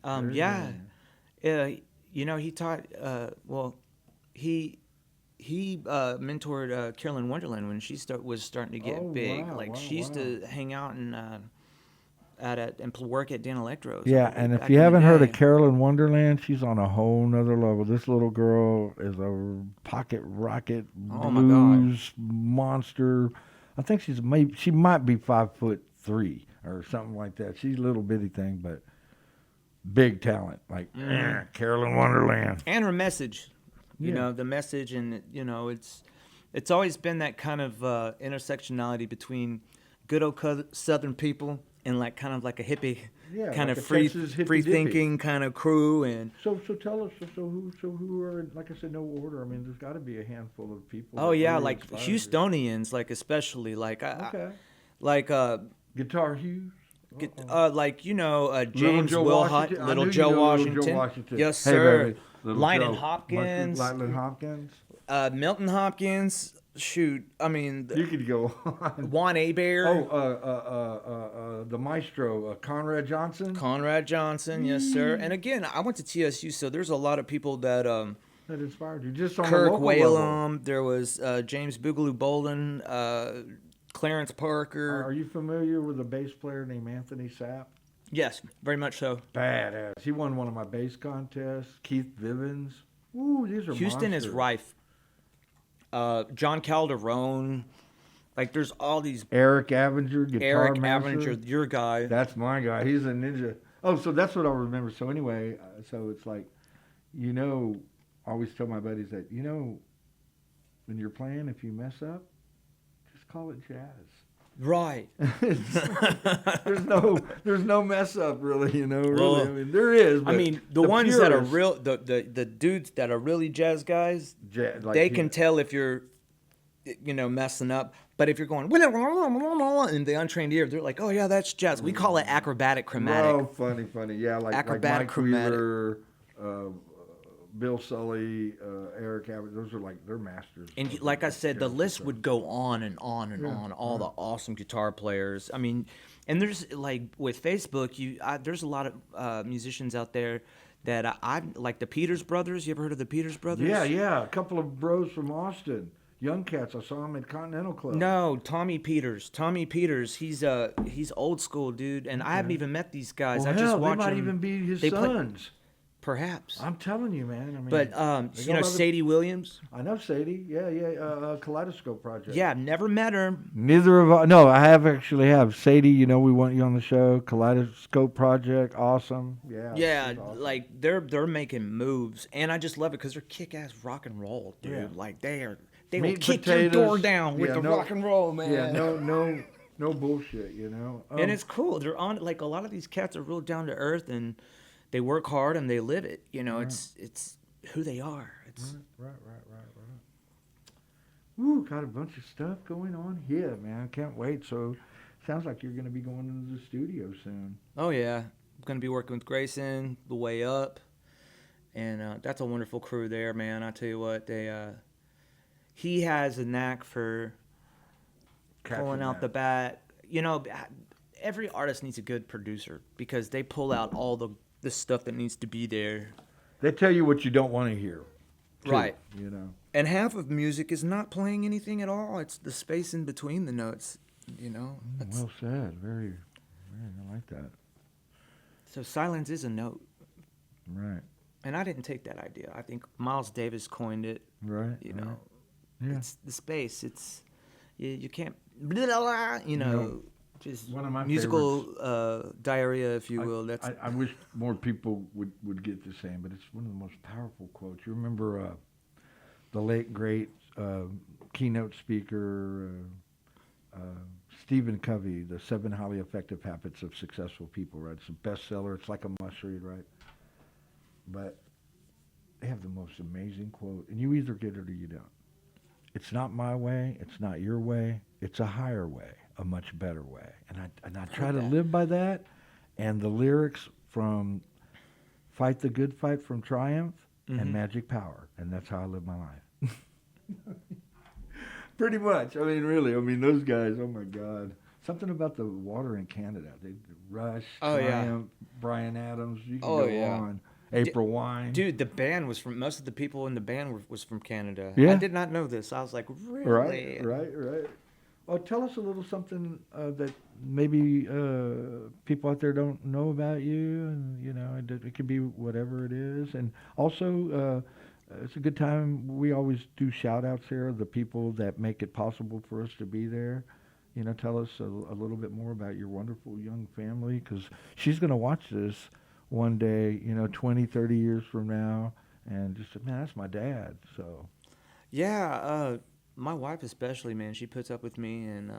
He taught, he mentored Carolyn Wonderland when she was starting to get big. She used to hang out and work at Dan Electro's. Yeah, and if you haven't heard of Carolyn Wonderland, she's on a whole nother level. This little girl is a pocket rocket blues monster. I think she might be 5'3" or something like that. She's a little bitty thing, but big talent. Carolyn Wonderland. And her message. The message, and it's always been that kind of intersectionality between good old Southern people and kind of like a hippie, kind of free thinking kind of crew. And so tell us, who are, like I said, no order. I mean, there's got to be a handful of people. Oh yeah, like Houstonians, especially Guitar Hughes. James Wilhott, Little Joe Washington. Yes, sir. Hey, Lyndon Hopkins. Milton Hopkins. Shoot, I mean, you could go on. Juan Hebert. The maestro, Conrad Johnson. Conrad Johnson, yes, sir. And again, I went to TSU, so there's a lot of people that inspired you. Just on Kirk the local Whalum. level. There was James Boogaloo Bolden, Clarence Parker. Are you familiar with a bass player named Anthony Sapp? Yes, very much so. Badass. He won one of my bass contests. Keith Vivens. Ooh, these are Houston monsters. is rife. John Calderone, there's all these. Eric Avenger, guitar master. Avenger, your guy. That's my guy. He's a ninja. Oh, so that's what I remember. So anyway, so it's I always tell my buddies that, when you're playing, if you mess up, just call it jazz. Right. there's no mess up really, really. Well, I mean, there is. But the ones purists, that are real, the dudes that are really jazz guys, they can tell if you're, messing up. But if you're going in the untrained ear, they're like, oh yeah, that's jazz. We call it acrobatic chromatic. Oh, funny. Yeah, acrobatic Mike chromatic. Wheeler, Bill Sully, Eric Abbott, those are they're masters. And like I said, the list would go on and on and on. All the awesome guitar players. I mean, and there's with Facebook, there's a lot of musicians out there that I like. The Peters Brothers. You ever heard of the Peters Brothers? Yeah, a couple of bros from Austin. Young Cats. I saw him at Continental Club. No, Tommy Peters. Tommy Peters. He's old school, dude, and I haven't even met these guys. Well, I just hell, watch they might them. even be his They play- sons. Perhaps. I'm telling you, man. I mean, But they you go know by the- Sadie Williams? I know Sadie. Yeah. Kaleidoscope Project. Yeah, I've never met her. Neither of us. No, I have Sadie. You know, we want you on the show. Kaleidoscope Project, awesome. Yeah. Yeah, she's awesome. like they're making moves, and I just love it because they're kick-ass rock and roll, dude. Yeah. Like they will Meat, kick your potatoes. door down with Yeah, the no- rock and roll, man. Yeah, no bullshit. You know. And it's cool. They're on like a lot of these cats are real down to earth, and they work hard and they live it. You know, it's who they are. It's Right. Woo, got a bunch of stuff going on here, man. Can't wait. So, sounds like you're going to be going into the studio soon. oh yeah, I'm gonna be working with Grayson, The Way Up, and that's a wonderful crew there, man. I tell you what, he has a knack for pulling out the bat. You know, every artist needs a good producer because they pull out all the stuff that needs to be there. They tell you what you don't want to hear. too, Right. You know. And half of music is not playing anything at all. It's the space in between the notes, you know. That's- Well said. Very, I like that. So silence is a note. Right. And I didn't take that idea. I think Miles Davis coined it, Right. you right. know. Yeah. It's the space. It's you can't blah, blah, blah, you know, No. just One of my musical diarrhea, if you will. That's I wish more people would get the same, but it's one of the most powerful quotes. You remember the late great keynote speaker Stephen Covey, The 7 Highly Effective Habits of Successful People, right? It's a bestseller. It's like a must read, right? But they have the most amazing quote, and you either get it or you don't. It's not my way. It's not your way. It's a higher way, a much better way. And I try to live by that. And the lyrics from Fight the Good Fight from Triumph and Magic Power. And that's how I live my life. Pretty much. I mean, really. I mean, those guys, oh, my God. Something about the water in Canada. They Rush, Oh, yeah. Triumph, Bryan Adams. You can Oh, go yeah. on. April Wine. dude. The band was from most of the people in the band was from Canada. Yeah. I did not know this. I was like, really? Right. Well, tell us a little something that maybe people out there don't know about you, and you know, it could be whatever it is. And also, it's a good time. We always do shout outs here, the people that make it possible for us to be there. You know, tell us a little bit more about your wonderful young family, because she's going to watch this one day, you know, 20, 30 years from now, and just, man, that's my dad. So, Yeah, my wife especially, man, she puts up with me, and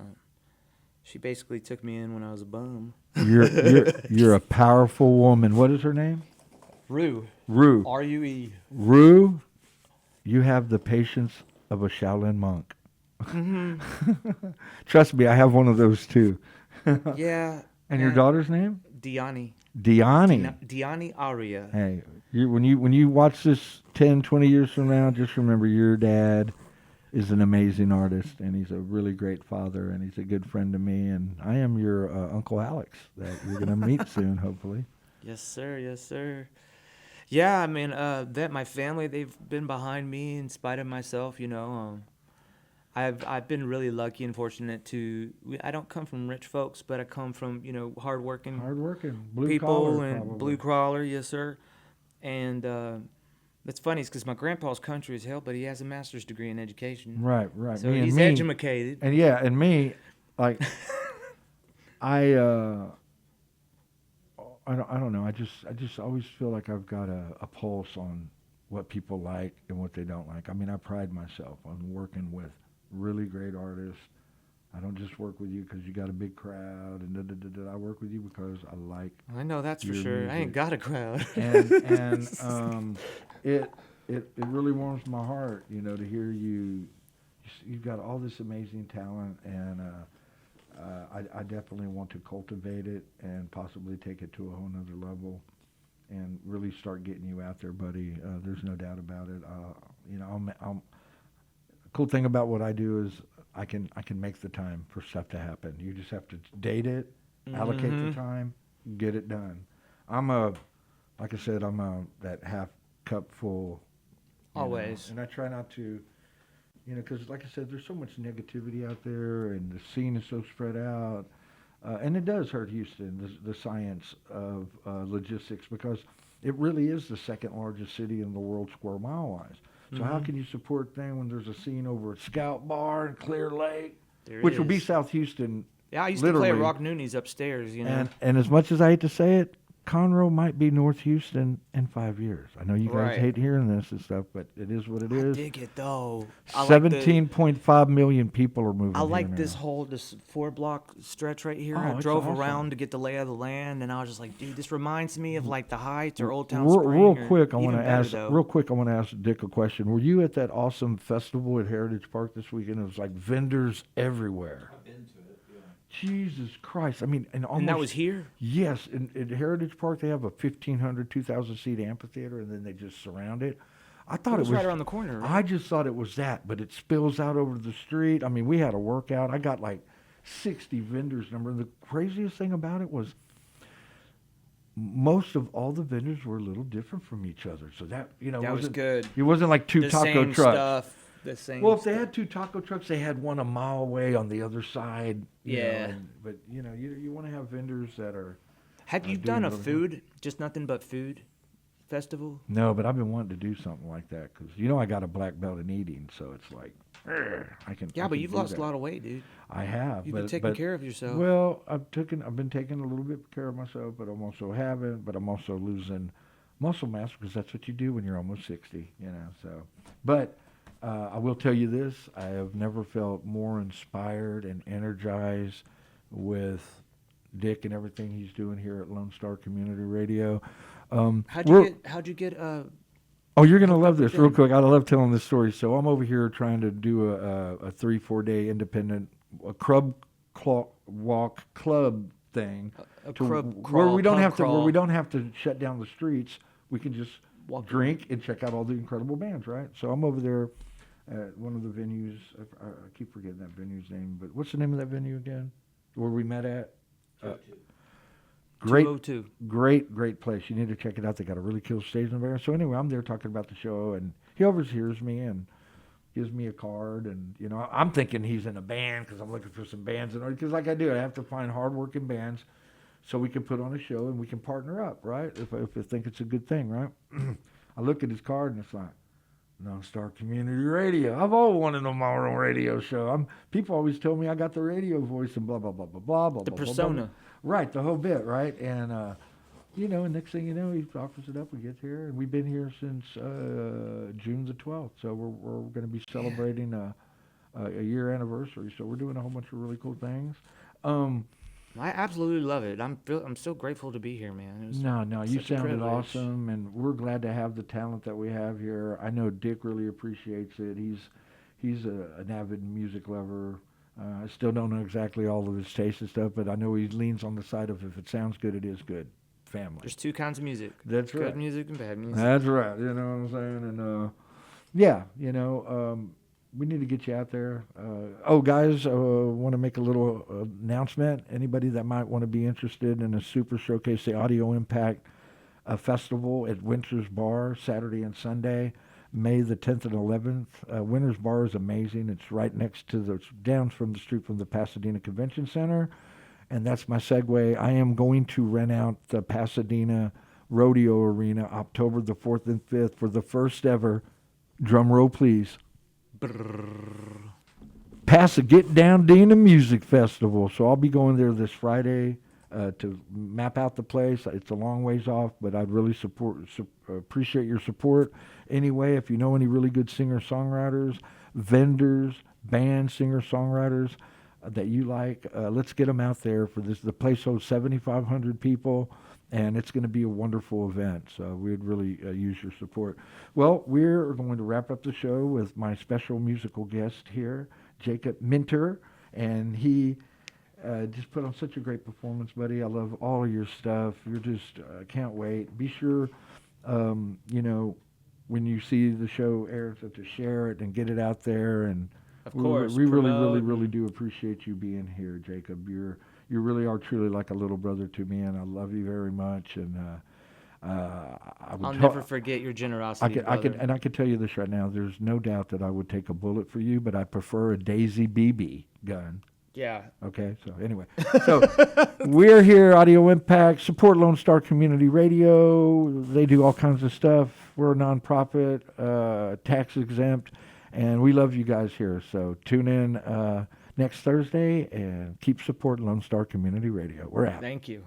she basically took me in when I was a bum. you're a powerful woman. What is her name? Rue. Rue. R-U-E. Rue, you have the patience of a Shaolin monk. Trust me, I have one of those too. Yeah. And your daughter's name? Diani. Diani. Diani Aria. Hey, when you watch this 10, 20 years from now, just remember your dad is an amazing artist, and he's a really great father, and he's a good friend to me, and I am your Uncle Alex that you're going to meet soon, hopefully. Yes, sir. Yes, sir. Yeah, I mean, that my family, they've been behind me in spite of myself, you know. I've been really lucky and fortunate I don't come from rich folks, but I come from, you know, hardworking Blue people collar, and probably. blue collar, yes, sir. And it's funny, it's because my grandpa's country as hell, but he has a master's degree in education. Right. So Me and he's me. educated. And yeah, and me, like, I don't know. I just always feel like I've got a pulse on what people like and what they don't like. I mean, I pride myself on working with really great artists. I don't just work with you because you got a big crowd, and I work with you because I like. I know that's for your sure. I music. ain't got a crowd. and it really warms my heart, you know, to hear you. You've got all this amazing talent, and I definitely want to cultivate it and possibly take it to a whole nother level, and really start getting you out there, buddy. There's no doubt about it. You know, the cool thing about what I do is I can make the time for stuff to happen. You just have to date it, allocate the time, get it done. Like I said, I'm that half cup full. Always. And I try not to You know, because like I said, there's so much negativity out there, and the scene is so spread out, and it does hurt Houston, the science of logistics, because it really is the second largest city in the world square mile wise. So how can you support them when there's a scene over at Scout Bar in Clear Lake, which will be South Houston? Yeah, I used literally. to play at Rock Noonies upstairs, you know. And as much as I hate to say it, Conroe might be North Houston in 5 years. I know you guys hate hearing this and stuff, but it is what it is. I dig it though. 17.5 million people are moving. I like here this now. whole 4-block stretch right here. Oh, I it's drove awesome. around to get the lay of the land, and I was just like, dude, this reminds me of like the Heights or Old Town Real, Spring. real or quick, I want even to better, ask. though. Real quick, I want to ask Dick a question. Were you at that awesome festival at Heritage Park this weekend? It was like vendors everywhere. I've been to it. Yeah. Jesus Christ! I mean, and almost. And that was here. Yes, in Heritage Park they have a 1,500, 2,000 seat amphitheater, and then they just surround it. I thought It was it was right around the corner. Right? I just thought it was that, but it spills out over the street. I mean, we had a workout. I got like 60 vendors number. And the craziest thing about it was most of all the vendors were a little different from each other. So that, you know, That was wasn't good. It wasn't like two The taco same trucks. stuff. The same. Well, if they stuff. had two taco trucks, they had one a mile away on the other side. you know, Yeah. but you know, you want to have vendors that are. Have you doing done a really food, just nothing but food festival? No, but I've been wanting to do something like that because you know I got a black belt in eating, so it's like I can. Yeah, I but can you've do lost that. a lot of weight, dude. I have. You've but, been taking but- care of yourself. Well, I've been taking a little bit of care of myself, but I'm also having, but I'm also losing muscle mass because that's what you do when you're almost 60, you know. So, but I will tell you this: I have never felt more inspired and energized with Dick and everything he's doing here at Lone Star Community Radio. How'd you get Oh, you're gonna hooked love up with this real them? quick. I love telling this story. So I'm over here trying to do a 3-4 day independent walk club thing, a to crub where crawl, we don't pub have to crawl? shut down the streets. We can just drink and check out all the incredible bands, right? So I'm over there at one of the venues. I keep forgetting that venue's name, but what's the name of that venue again? Where we met at? Great, 202. great place. You need to check it out. They got a really cool stage over there. So anyway, I'm there talking about the show, and he overhears me and gives me a card. And you know, I'm thinking he's in a band because I'm looking for some bands, and because like I do, I have to find hardworking bands so we can put on a show and we can partner up, right? If I think it's a good thing, right? I look at his card and it's like, Lone Star Community Radio. I've always wanted on my own radio show. People always tell me I got the radio voice and blah blah blah blah blah blah. The blah, blah, persona. blah. Right, the whole bit, right? And you know, next thing you know, he offers it up. We get here, and we've been here since June the 12th. So we're going to be celebrating a year anniversary. So we're doing a whole bunch of really cool things. I absolutely love it. I'm so grateful to be here, man. It was No, you such a sounded privilege. awesome, and we're glad to have the talent that we have here. I know Dick really appreciates it. He's an avid music lover. I still don't know exactly all of his taste and stuff, but I know he leans on the side of if it sounds good, it is good. Family. There's two kinds of music. That's right. Good music and bad music. That's right. You know what I'm saying? And yeah, you know, we need to get you out there. Guys, want to make a little announcement. Anybody that might want to be interested in a Super Showcase the Audio Impact Festival at Winter's Bar, Saturday and Sunday, May the 10th and 11th. Winter's Bar is amazing. It's right next to down from the street from the Pasadena Convention Center. And that's my segue. I am going to rent out the Pasadena Rodeo Arena October the 4th and 5th for the first ever, drum roll please, Get Down Dina Music Festival. So I'll be going there this Friday to map out the place. It's a long ways off, but I'd really appreciate your support. Anyway, if you know any really good singer-songwriters, vendors, bands, singer-songwriters that you like, let's get them out there for this. The place holds 7,500 people, and it's going to be a wonderful event. So we'd really use your support. Well, we're going to wrap up the show with my special musical guest here, Jacob Minter, and he just put on such a great performance, buddy. I love all of your stuff. You're just, can't wait. Be sure, you know, when you see the show air, to share it and get it out there. And Of course, we really, promote. really do appreciate you being here, Jacob. You really are truly like a little brother to me, and I love you very much. And I'll never forget your generosity, brother. I could tell you this right now. There's no doubt that I would take a bullet for you, but I prefer a Daisy BB gun. Yeah. Okay, so anyway. So we're here, Audio Impact, support Lone Star Community Radio. They do all kinds of stuff. We're a nonprofit, tax exempt, and we love you guys here. So tune in next Thursday and keep supporting Lone Star Community Radio. We're out. Thank you.